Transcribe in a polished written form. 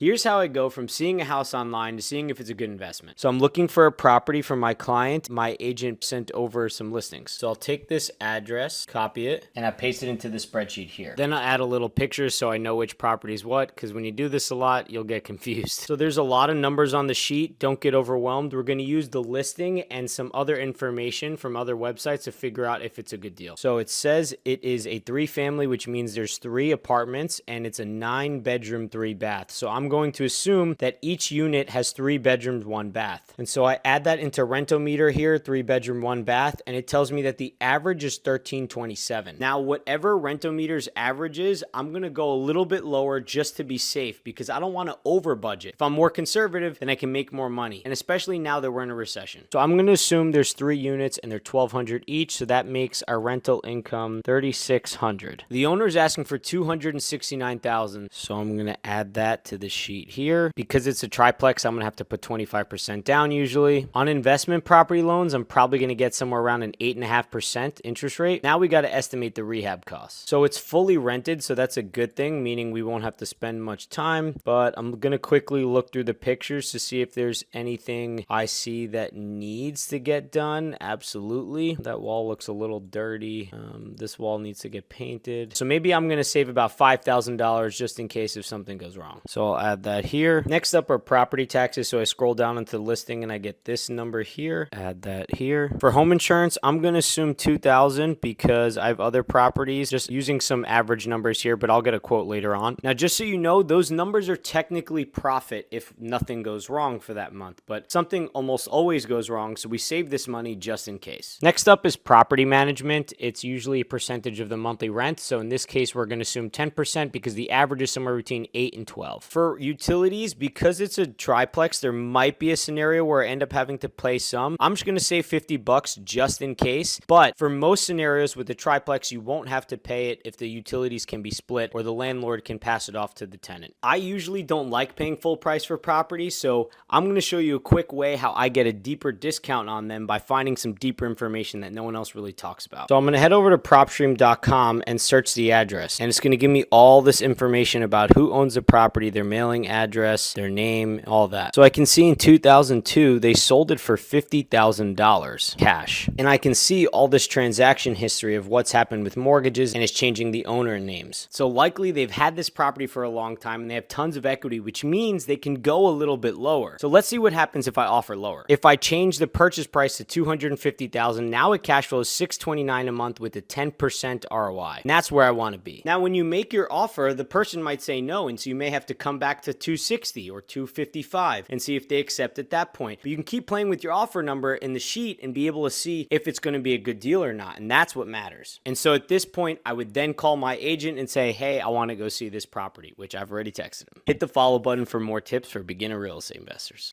Here's how I go from seeing a house online to seeing if it's a good investment. So I'm looking for a property for my client. My agent sent over some listings. So I'll take this address, copy it, and I paste it into the spreadsheet here. Then I'll add a little picture so I know which property is what, because when you do this a lot, you'll get confused. So there's a lot of numbers on the sheet. Don't get overwhelmed. We're going to use the listing and some other information from other websites to figure out if it's a good deal. So it says it is a 3-family, which means there's 3 apartments and it's a 9-bedroom, 3-bath. So I'm going to assume that each unit has 3 bedrooms, 1 bath. And so I add that into Rentometer here, 3 bedroom, 1 bath, and it tells me that the average is $1327. Now, whatever Rentometer's average is, I'm going to go a little bit lower just to be safe because I don't want to over budget. If I'm more conservative, then I can make more money. And especially now that we're in a recession. So I'm going to assume there's 3 units and they're $1,200 each. So that makes our rental income $3,600. The owner is asking for $269,000. So I'm going to add that to the sheet here. Because it's a triplex, I'm going to have to put 25% down usually. On investment property loans, I'm probably going to get somewhere around an 8.5% interest rate. Now we got to estimate the rehab costs. So it's fully rented, so that's a good thing, meaning we won't have to spend much time. But I'm going to quickly look through the pictures to see if there's anything I see that needs to get done. Absolutely. That wall looks a little dirty. This wall needs to get painted. So maybe I'm going to save about $5,000 just in case if something goes wrong. So I'll add that here. Next up are property taxes. So I scroll down into the listing and I get this number here. Add that here. For home insurance, I'm going to assume $2,000 because I have other properties. Just using some average numbers here, but I'll get a quote later on. Now, just so you know, those numbers are technically profit if nothing goes wrong for that month, but something almost always goes wrong. So we save this money just in case. Next up is property management. It's usually a percentage of the monthly rent. So in this case, we're going to assume 10% because the average is somewhere between 8 and 12. For utilities, because it's a triplex, there might be a scenario where I end up having to pay some. I'm just going to say $50 just in case. But for most scenarios with the triplex, you won't have to pay it if the utilities can be split or the landlord can pass it off to the tenant. I usually don't like paying full price for properties, so I'm going to show you a quick way how I get a deeper discount on them by finding some deeper information that no one else really talks about. So I'm going to head over to propstream.com and search the address, and it's going to give me all this information about who owns the property, their mailing address, their name, all that. So I can see in 2002, they sold it for $50,000 cash. And I can see all this transaction history of what's happened with mortgages and it's changing the owner names. So likely they've had this property for a long time and they have tons of equity, which means they can go a little bit lower. So let's see what happens if I offer lower. If I change the purchase price to $250,000, now it cash flows $629 a month with a 10% ROI. And that's where I want to be. Now, when you make your offer, the person might say no, and so you may have to come back to $260 or $255 and see if they accept at that point. But you can keep playing with your offer number in the sheet and be able to see if it's going to be a good deal or not. And that's what matters. And so at this point, I would then call my agent and say, hey, I want to go see this property, which I've already texted him. Hit the follow button for more tips for beginner real estate investors.